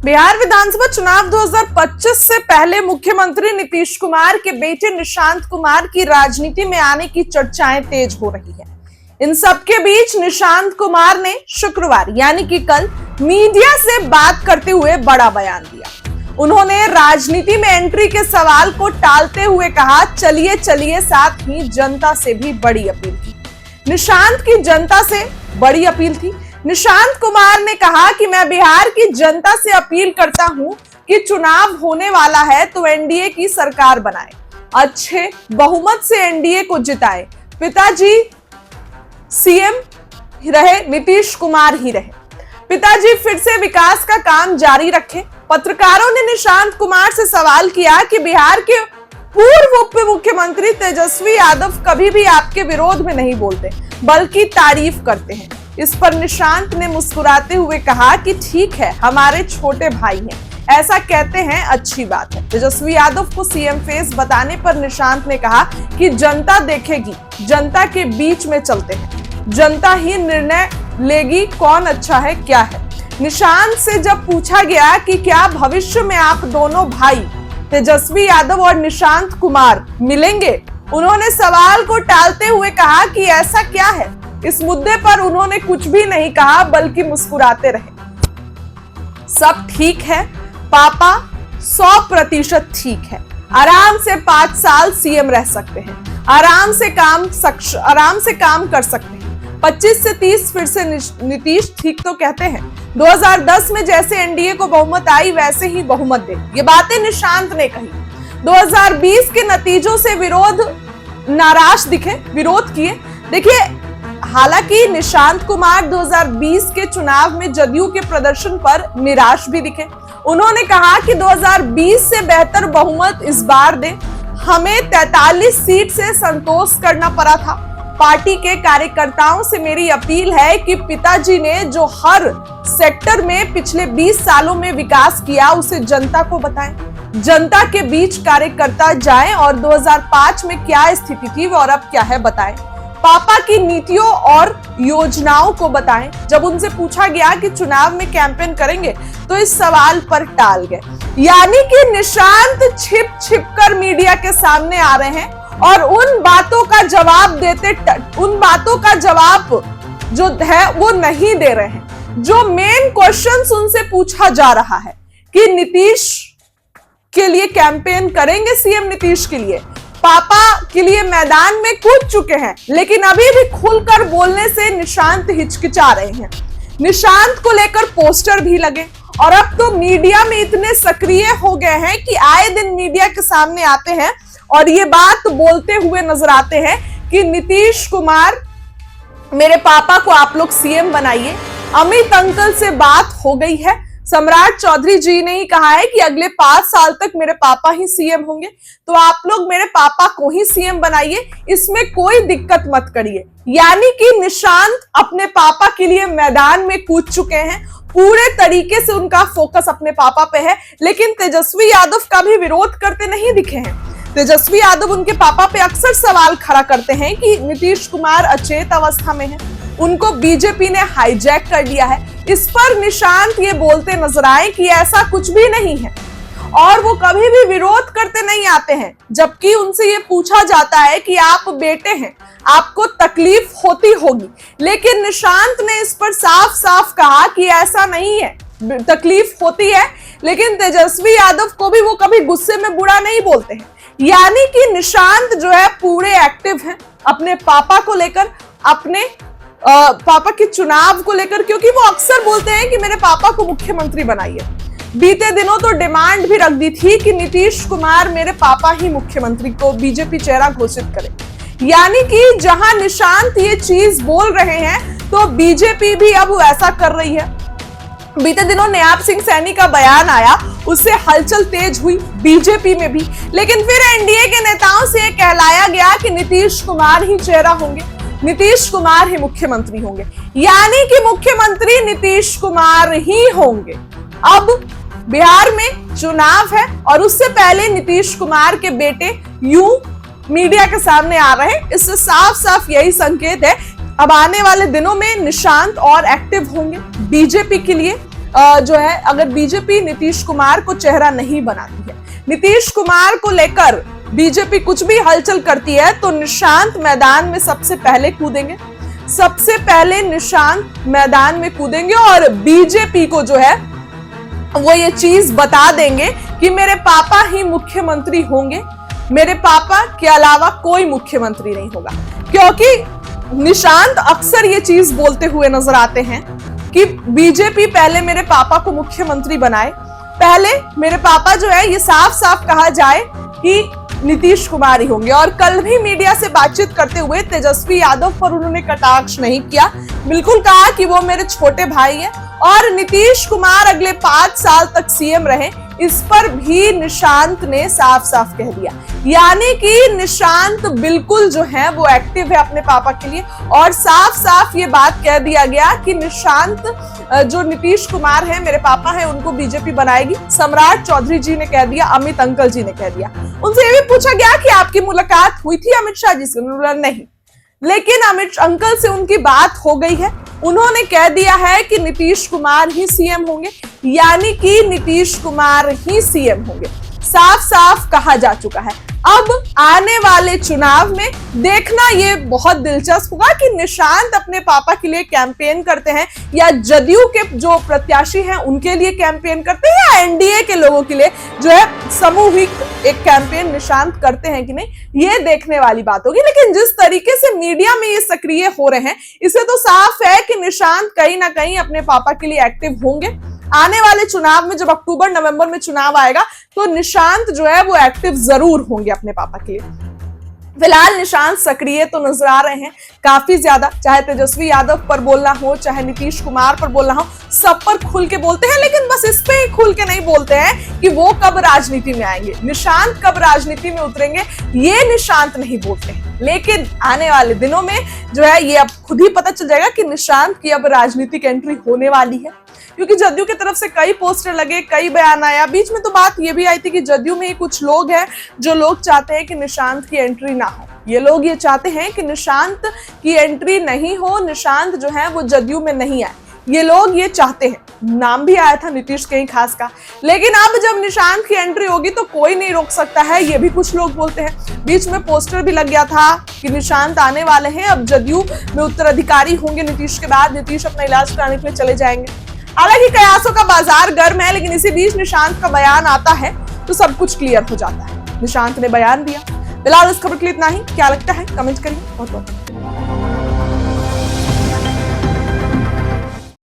बिहार विधानसभा चुनाव 2025 से पहले मुख्यमंत्री नीतीश कुमार के बेटे निशांत कुमार की राजनीति में आने की चर्चाएं तेज हो रही है। इन सबके बीच निशांत कुमार ने शुक्रवार यानी कि कल मीडिया से बात करते हुए बड़ा बयान दिया। उन्होंने राजनीति में एंट्री के सवाल को टालते हुए कहा, चलिए चलिए, साथ ही जनता से भी बड़ी अपील की। निशांत की जनता से बड़ी अपील थी। निशांत कुमार ने कहा कि मैं बिहार की जनता से अपील करता हूं कि चुनाव होने वाला है तो एनडीए की सरकार बनाए, अच्छे बहुमत से एनडीए को जिताए, पिताजी सीएम रहे, नीतीश कुमार ही रहे, पिताजी फिर से विकास का काम जारी रखे। पत्रकारों ने निशांत कुमार से सवाल किया कि बिहार के पूर्व उप मुख्यमंत्री तेजस्वी यादव कभी भी आपके विरोध में नहीं बोलते बल्कि तारीफ करते हैं। इस पर निशांत ने मुस्कुराते हुए कहा कि ठीक है, हमारे छोटे भाई हैं, ऐसा कहते हैं, अच्छी बात है। तेजस्वी यादव को सीएम फेस बताने पर निशांत ने कहा कि जनता देखेगी, जनता के बीच में चलते हैं, जनता ही निर्णय लेगी कौन अच्छा है क्या है। निशांत से जब पूछा गया कि क्या भविष्य में आप दोनों भाई तेजस्वी यादव और निशांत कुमार मिलेंगे, उन्होंने सवाल को टालते हुए कहा कि ऐसा क्या है। इस मुद्दे पर उन्होंने कुछ भी नहीं कहा बल्कि मुस्कुराते रहे। सब ठीक है, पापा 100% ठीक है, आराम से 5 साल सीएम रह सकते हैं, आराम से काम कर सकते हैं। 25 से 30 फिर से नीतीश ठीक तो कहते हैं। 2010 में जैसे एनडीए को बहुमत आई वैसे ही बहुमत दे, ये बातें निशांत ने कही। 2020 के नतीजों से विरोध किए। देखिए, हालांकि निशांत कुमार 2020 के चुनाव में जदयू के प्रदर्शन पर निराश भी दिखे। उन्होंने कहा कि 2020 से बेहतर बहुमत इस बार दे, हमें 43 सीट से संतोष करना पड़ा था। पार्टी के कार्यकर्ताओं से मेरी अपील है कि पिताजी ने जो हर सेक्टर में पिछले 20 सालों में विकास किया उसे जनता को बताएं, जनता के बीच कार्यकर्ता जाएं और 2005 में क्या स्थिति थी और अब क्या है बताएं, पापा की नीतियों और योजनाओं को बताएं। जब उनसे पूछा गया कि चुनाव में कैंपेन करेंगे तो इस सवाल पर टाल गए। यानी कि निशांत छिप कर मीडिया के सामने आ रहे हैं और उन बातों का जवाब जो है वो नहीं दे रहे हैं। जो मेन क्वेश्चंस उनसे पूछा जा रहा है कि नीतीश के लिए कैंपेन करेंगे, सीएम नीतीश के लिए, पापा के लिए मैदान में कूद चुके हैं, लेकिन अभी भी खुलकर बोलने से निशांत हिचकिचा रहे हैं। निशांत को लेकर पोस्टर भी लगे और अब तो मीडिया में इतने सक्रिय हो गए हैं कि आए दिन मीडिया के सामने आते हैं और ये बात बोलते हुए नजर आते हैं कि नीतीश कुमार, मेरे पापा को आप लोग सीएम बनाइए। अमित अंकल से बात हो गई है। सम्राट चौधरी जी ने ही कहा है कि अगले 5 साल तक मेरे पापा ही सीएम होंगे, तो आप लोग मेरे पापा को ही सीएम बनाइए, इसमें कोई दिक्कत मत करिए। यानी कि निशांत अपने पापा के लिए मैदान में कूद चुके हैं। पूरे तरीके से उनका फोकस अपने पापा पे है, लेकिन तेजस्वी यादव का भी विरोध करते नहीं दिखे हैं। तेजस्वी यादव उनके पापा पे अक्सर सवाल खड़ा करते हैं कि नीतीश कुमार अचेत अवस्था में है, उनको बीजेपी ने हाईजैक कर लिया है। इस पर निशांत ये बोलते नजर आए कि ऐसा कुछ भी नहीं है और वो कभी भी विरोध करते नहीं आते हैं। जबकि उनसे ये पूछा जाता है कि आप बेटे हैं, आपको तकलीफ होती होगी, लेकिन निशांत ने इस पर साफ साफ कहा कि ऐसा नहीं है, तकलीफ होती है, लेकिन तेजस्वी यादव को भी वो कभी गुस्से में बुरा नहीं बोलते हैं। यानी कि निशांत जो है पूरे एक्टिव हैं अपने पापा को लेकर, अपने पापा के चुनाव को लेकर, क्योंकि वो अक्सर बोलते हैं कि मेरे पापा को मुख्यमंत्री बनाइए। बीते दिनों तो डिमांड भी रख दी थी कि नीतीश कुमार मेरे पापा ही मुख्यमंत्री को बीजेपी चेहरा घोषित करे। यानी कि जहां निशांत ये चीज बोल रहे हैं तो बीजेपी भी अब ऐसा कर रही है। बीते दिनों नयाब सिंह सैनी का बयान आया, उससे हलचल तेज हुई बीजेपी में भी, लेकिन फिर एनडीए के नेताओं से कहलाया गया कि नीतीश कुमार ही चेहरा होंगे, नीतीश कुमार ही मुख्यमंत्री होंगे। यानी कि मुख्यमंत्री नीतीश कुमार ही होंगे। अब बिहार में चुनाव है और उससे पहले नीतीश कुमार के बेटे यूं मीडिया के सामने आ रहे हैं। इससे साफ साफ यही संकेत है अब आने वाले दिनों में निशांत और एक्टिव होंगे बीजेपी के लिए। जो है अगर बीजेपी नीतीश कुमार को चेहरा नहीं बनाती है, नीतीश कुमार को लेकर बीजेपी कुछ भी हलचल करती है तो निशांत मैदान में सबसे पहले कूदेंगे, सबसे पहले निशांत मैदान में कूदेंगे और बीजेपी को जो है वो ये चीज बता देंगे कि मेरे पापा ही मुख्यमंत्री होंगे, मेरे पापा के अलावा कोई मुख्यमंत्री नहीं होगा। क्योंकि निशांत अक्सर ये चीज बोलते हुए नजर आते हैं कि बीजेपी पहले मेरे पापा को मुख्यमंत्री बनाए, पहले मेरे पापा जो है ये साफ साफ कहा जाए कि नीतीश कुमार ही होंगे। और कल भी मीडिया से बातचीत करते हुए तेजस्वी यादव पर उन्होंने कटाक्ष नहीं किया, बिल्कुल कहा कि वो मेरे छोटे भाई हैं और नीतीश कुमार अगले 5 साल तक सीएम रहे, इस पर भी निशांत ने साफ साफ कह दिया। यानी कि निशांत बिल्कुल जो है वो एक्टिव है अपने पापा के लिए और साफ साफ ये बात कह दिया गया कि निशांत जो नीतीश कुमार है मेरे पापा है उनको बीजेपी बनाएगी। सम्राट चौधरी जी ने कह दिया, अमित अंकल जी ने कह दिया। उनसे ये भी पूछा गया कि आपकी मुलाकात हुई थी अमित शाह जी से, उन्होंने बोला नहीं, लेकिन अमित अंकल से उनकी बात हो गई है, उन्होंने कह दिया है कि नीतीश कुमार ही सीएम होंगे, यानी कि नीतीश कुमार ही सीएम होंगे, साफ साफ कहा जा चुका है। अब आने वाले चुनाव में देखना ये बहुत दिलचस्प होगा कि निशांत अपने पापा के लिए कैंपेन करते हैं या जदयू के जो प्रत्याशी हैं उनके लिए कैंपेन करते हैं या एनडीए के लोगों के लिए जो है सामूहिक एक कैंपेन निशांत करते हैं कि नहीं, ये देखने वाली बात होगी। लेकिन जिस तरीके से मीडिया में ये सक्रिय हो रहे हैं इससे तो साफ है कि निशांत कहीं ना कहीं अपने पापा के लिए एक्टिव होंगे। आने वाले चुनाव में जब अक्टूबर नवंबर में चुनाव आएगा तो निशांत जो है वो एक्टिव जरूर होंगे अपने पापा के लिए। फिलहाल निशांत सक्रिय तो नजर आ रहे हैं काफी ज्यादा, चाहे तेजस्वी यादव पर बोलना हो चाहे नीतीश कुमार पर बोलना हो, सब पर खुल के बोलते हैं। लेकिन बस इस पे ही खुल के नहीं बोलते हैं कि वो कब राजनीति में आएंगे, निशांत कब राजनीति में उतरेंगे, ये निशांत नहीं बोलते हैं। लेकिन आने वाले दिनों में जो है ये अब खुद ही पता चल जाएगा कि निशांत की अब राजनीतिक एंट्री होने वाली है, क्योंकि जदयू की तरफ से कई पोस्टर लगे, कई बयान आया। बीच में तो बात ये भी आई थी कि जदयू में ही कुछ लोग हैं जो लोग चाहते हैं कि निशांत की एंट्री ना हो। ये लोग ये चाहते हैं कि निशांत की एंट्री नहीं हो, निशांत जो है वो जदयू में नहीं आए, ये लोग ये चाहते हैं। नाम भी आया था नीतीश के ही खास का। लेकिन अब जब निशांत की एंट्री होगी तो कोई नहीं रोक सकता है, ये भी कुछ लोग बोलते हैं। बीच में पोस्टर भी लग गया था कि निशांत आने वाले हैं, अब जदयू में उत्तराधिकारी होंगे नीतीश के बाद, नीतीश अपना इलाज कराने के लिए चले जाएंगे। हालांकि कयासों का बाजार गर्म है, लेकिन इसी बीच निशांत का बयान आता है तो सब कुछ क्लियर हो जाता है। निशांत ने बयान दिया। फिलहाल इस खबर के लिए इतना ही, क्या लगता है कमेंट करिए। बहुत बहुत